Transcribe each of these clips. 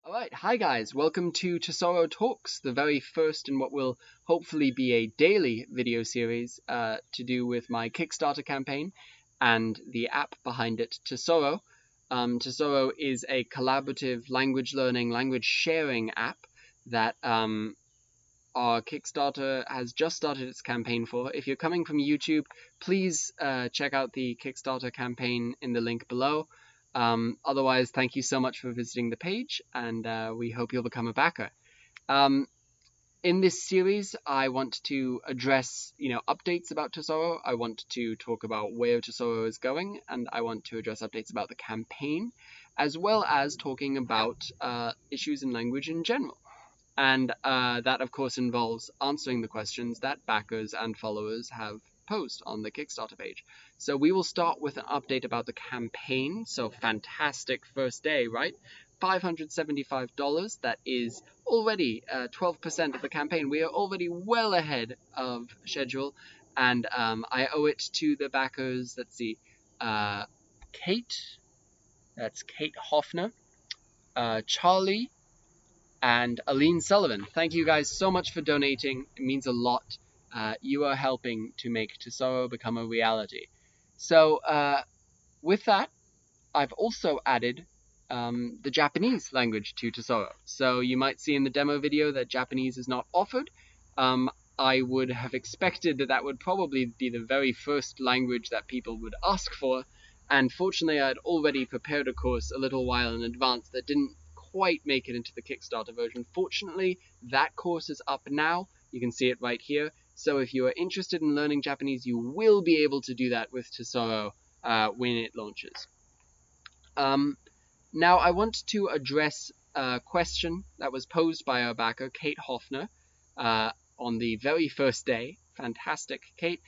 Alright, hi guys, welcome to Tesoro Talks, the very first in what will hopefully be a daily video series to do with my Kickstarter campaign and the app behind it, Tesoro. Tesoro is a collaborative language learning, language sharing app that our Kickstarter has just started its campaign for. If you're coming from YouTube, please check out the Kickstarter campaign in the link below. Otherwise, thank you so much for visiting the page, and we hope you'll become a backer. In this series, I want to address, updates about Tesoro. I want to talk about where Tesoro is going, and I want to address updates about the campaign, as well as talking about issues in language in general. And that, of course, involves answering the questions that backers and followers have posed on the Kickstarter page. So we will start with an update about the campaign. So fantastic first day, right? $575. That is already 12% of the campaign. We are already well ahead of schedule. And I owe it to the backers. Let's see. Kate. That's Kate Hoffner. Charlie. And Aline Sullivan. Thank you guys so much for donating. It means a lot. You are helping to make Tesoro become a reality. So with that, I've also added the Japanese language to Tesoro. So you might see in the demo video that Japanese is not offered. I would have expected that would probably be the very first language that people would ask for. And fortunately, I had already prepared a course a little while in advance that didn't quite make it into the Kickstarter version. Fortunately, that course is up now. You can see it right here. So if you are interested in learning Japanese, you will be able to do that with Tesoro when it launches. Now I want to address a question that was posed by our backer, Kate Hoffner, on the very first day. Fantastic, Kate.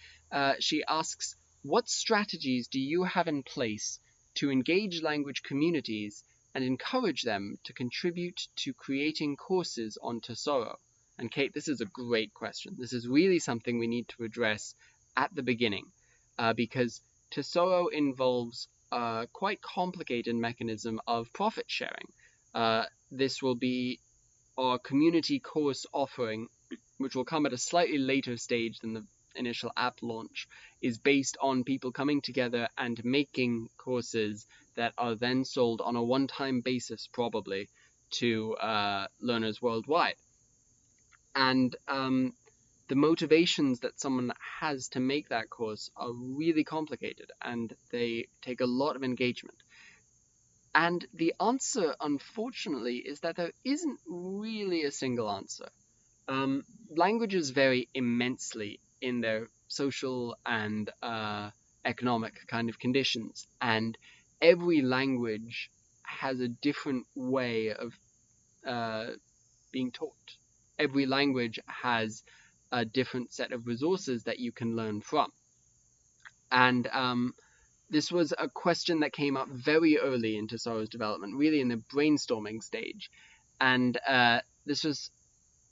She asks, what strategies do you have in place to engage language communities and encourage them to contribute to creating courses on Tesoro? And Kate, this is a great question. This is really something we need to address at the beginning because Tesoro involves a quite complicated mechanism of profit sharing. This will be our community course offering, which will come at a slightly later stage than the initial app launch, is based on people coming together and making courses that are then sold on a one-time basis, probably, to learners worldwide. And the motivations that someone has to make that course are really complicated, and they take a lot of engagement. And the answer, unfortunately, is that there isn't really a single answer. Languages vary immensely in their social and economic kind of conditions, and every language has a different way of being taught. Every language has a different set of resources that you can learn from. And this was a question that came up very early in Tesoro's development, really in the brainstorming stage. And this was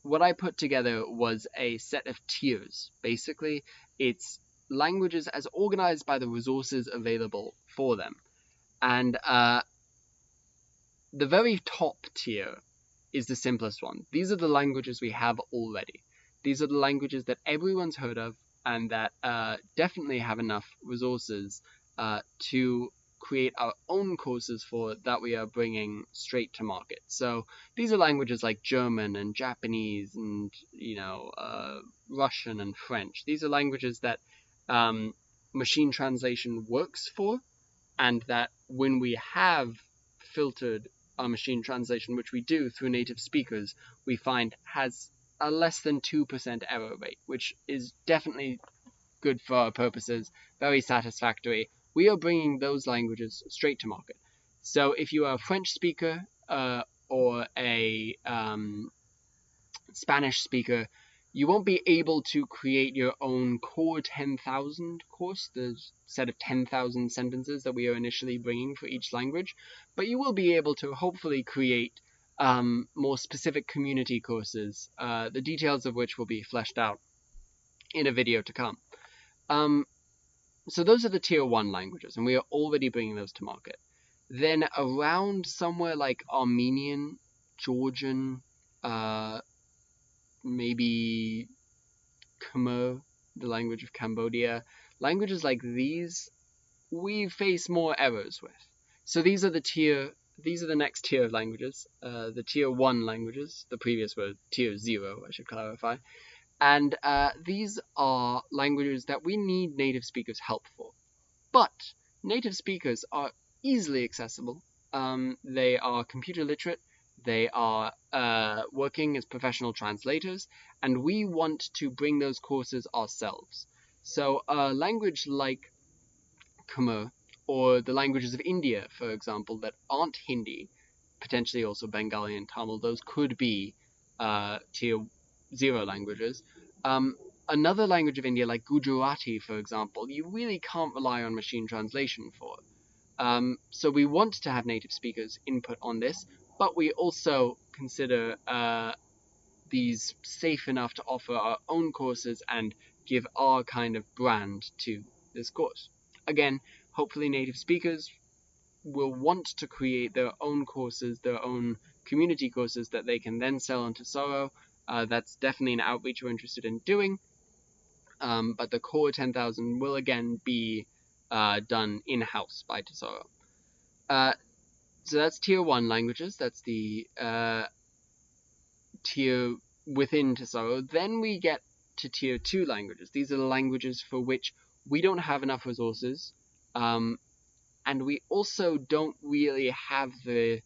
what I put together was a set of tiers. Basically, it's languages as organized by the resources available for them. And the very top tier is the simplest one. These are the languages we have already. These are the languages that everyone's heard of and that definitely have enough resources to create our own courses for that we are bringing straight to market. So these are languages like German and Japanese and Russian and French. These are languages that machine translation works for, and that when we have filtered our machine translation, which we do through native speakers, we find has a less than 2% error rate, which is definitely good for our purposes, very satisfactory. We are bringing those languages straight to market. So if you are a French speaker or a Spanish speaker, you won't be able to create your own core 10,000 course, the set of 10,000 sentences that we are initially bringing for each language, but you will be able to hopefully create more specific community courses, the details of which will be fleshed out in a video to come. So those are the tier 1 languages, and we are already bringing those to market. Then around somewhere like Armenian, Georgian, maybe Khmer, the language of Cambodia. Languages like these, we face more errors with. So these are the next tier of languages, the tier 1 languages. The previous were tier 0, I should clarify. And these are languages that we need native speakers' help for. But native speakers are easily accessible. They are computer literate. They are working as professional translators, and we want to bring those courses ourselves. So a language like Khmer, or the languages of India, for example, that aren't Hindi, potentially also Bengali and Tamil, those could be tier 0 languages. Another language of India, like Gujarati, for example, you really can't rely on machine translation for. So we want to have native speakers input on this, but we also consider these safe enough to offer our own courses and give our kind of brand to this course. Again, hopefully native speakers will want to create their own courses, their own community courses that they can then sell on Tesoro. That's definitely an outreach we're interested in doing. But the core 10,000 will again be done in-house by Tesoro. So that's tier 1 languages. That's the tier within Tesoro. Then we get to tier 2 languages. These are the languages for which we don't have enough resources, and we also don't really have the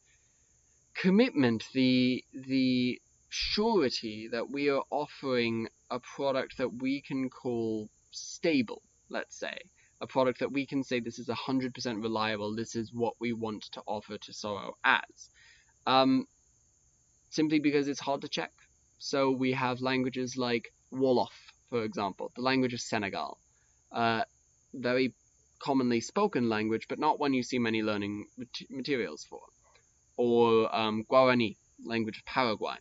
commitment, the surety that we are offering a product that we can call stable, let's say. A product that we can say this is 100% reliable, this is what we want to offer Tesoro as. Simply because it's hard to check. So we have languages like Wolof, for example, the language of Senegal. Very commonly spoken language, but not one you see many learning materials for. Or Guarani, language of Paraguay.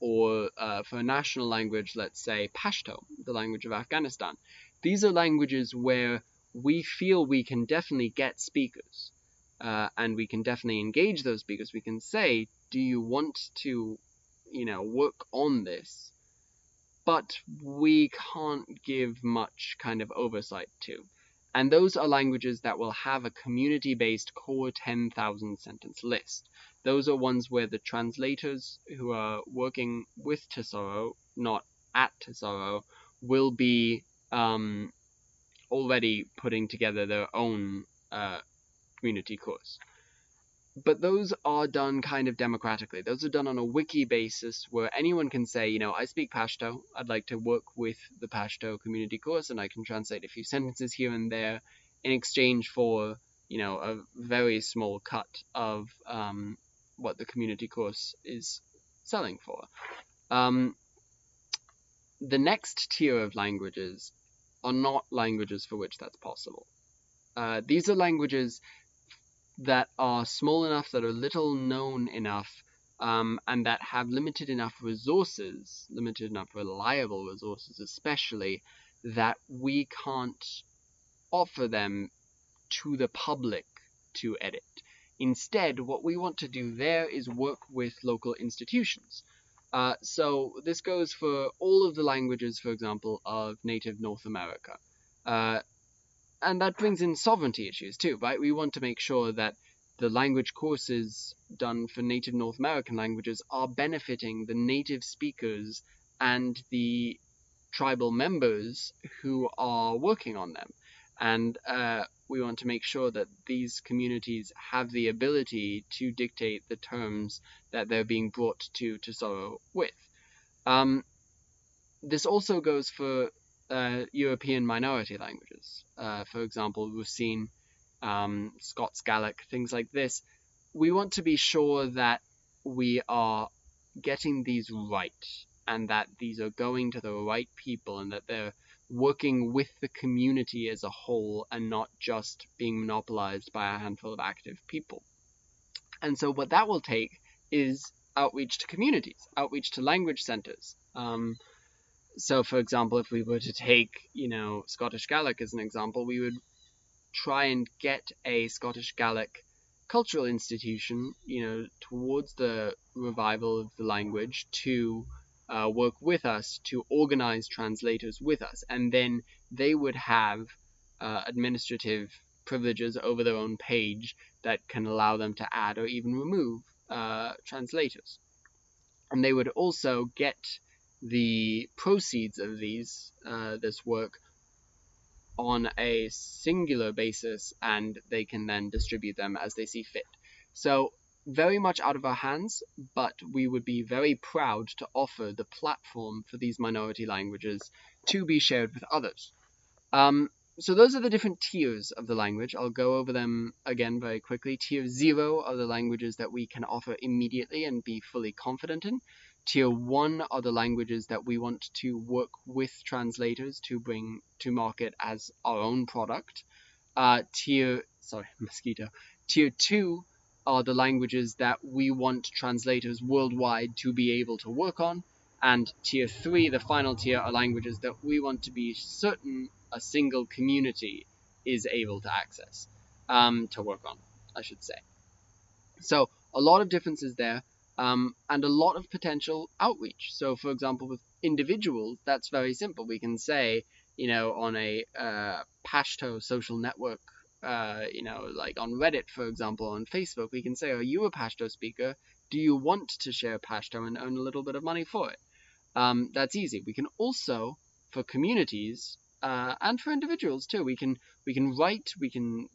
Or for a national language, let's say Pashto, the language of Afghanistan. These are languages where we feel we can definitely get speakers, and we can definitely engage those speakers. We can say, do you want to, work on this? But we can't give much kind of oversight to. And those are languages that will have a community-based core 10,000 sentence list. Those are ones where the translators who are working with Tesoro, not at Tesoro, will be already putting together their own community course. But those are done kind of democratically. Those are done on a wiki basis where anyone can say, I speak Pashto. I'd like to work with the Pashto community course, and I can translate a few sentences here and there in exchange for, a very small cut of what the community course is selling for. The next tier of languages are not languages for which that's possible. These are languages that are small enough, that are little known enough, and that have limited enough resources, limited enough reliable resources especially, that we can't offer them to the public to edit. Instead, what we want to do there is work with local institutions. So this goes for all of the languages, for example, of native North America. And that brings in sovereignty issues too, right? We want to make sure that the language courses done for native North American languages are benefiting the native speakers and the tribal members who are working on them. And we want to make sure that these communities have the ability to dictate the terms that they're being brought to Tesoro with. This also goes for European minority languages. For example, we've seen Scots Gaelic, things like this. We want to be sure that we are getting these right, and that these are going to the right people, and that they're working with the community as a whole and not just being monopolized by a handful of active people. And so what that will take is outreach to communities, outreach to language centers. So, for example, if we were to take, Scottish Gaelic as an example, we would try and get a Scottish Gaelic cultural institution, towards the revival of the language to work with us, to organize translators with us, and then they would have administrative privileges over their own page that can allow them to add or even remove translators. And they would also get the proceeds of this work on a singular basis, and they can then distribute them as they see fit. So very much out of our hands, but we would be very proud to offer the platform for these minority languages to be shared with others. So those are the different tiers of the language. I'll go over them again very quickly. Tier 0 are the languages that we can offer immediately and be fully confident in. Tier 1 are the languages that we want to work with translators to bring to market as our own product. Tier 2 are the languages that we want translators worldwide to be able to work on. And Tier 3, the final tier, are languages that we want to be certain a single community is able to access, to work on, I should say. So a lot of differences there, and a lot of potential outreach. So for example, with individuals, that's very simple. We can say, on a Pashto social network, like on Reddit, for example, on Facebook, we can say, are you a Pashto speaker? Do you want to share Pashto and earn a little bit of money for it? That's easy. We can also, for communities, and for individuals too, we can write, we can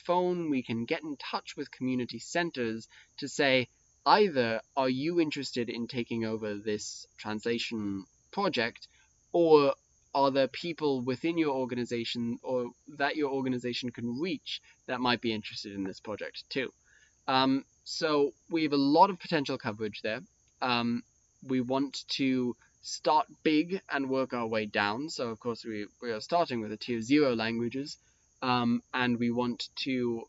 phone, we can get in touch with community centers to say, either are you interested in taking over this translation project, or are there people within your organization or that your organization can reach that might be interested in this project too. So we have a lot of potential coverage there. We want to start big and work our way down. So of course we are starting with the tier 0 languages, and we want to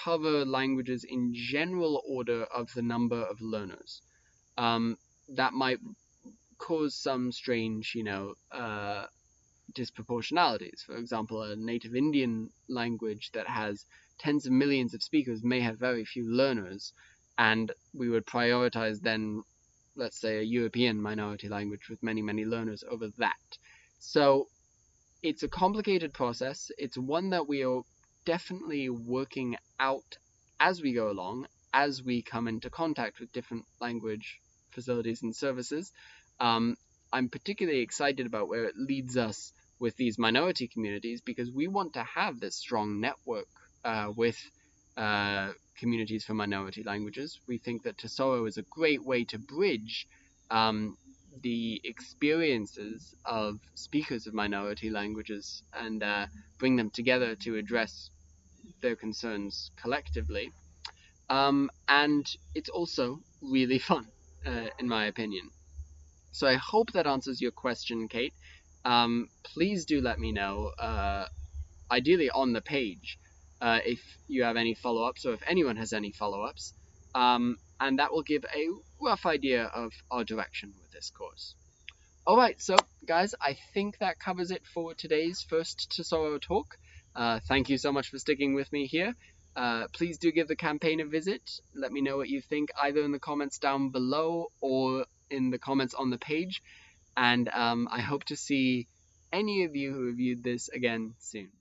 cover languages in general order of the number of learners. That might cause some strange, disproportionalities. For example, a native Indian language that has tens of millions of speakers may have very few learners, and we would prioritize then, let's say, a European minority language with many, many learners over that. So it's a complicated process. It's one that we are definitely working out as we go along, as we come into contact with different language facilities and services. I'm particularly excited about where it leads us with these minority communities, because we want to have this strong network with communities for minority languages. We think that Tesoro is a great way to bridge the experiences of speakers of minority languages and bring them together to address their concerns collectively. And it's also really fun, in my opinion. So I hope that answers your question, Kate. Please do let me know, ideally on the page, if you have any follow-ups, or if anyone has any follow-ups, and that will give a rough idea of our direction with this course. Alright, so guys, I think that covers it for today's first Tesoro Talk. Thank you so much for sticking with me here. Please do give the campaign a visit. Let me know what you think, either in the comments down below or in the comments on the page. And I hope to see any of you who reviewed this again soon.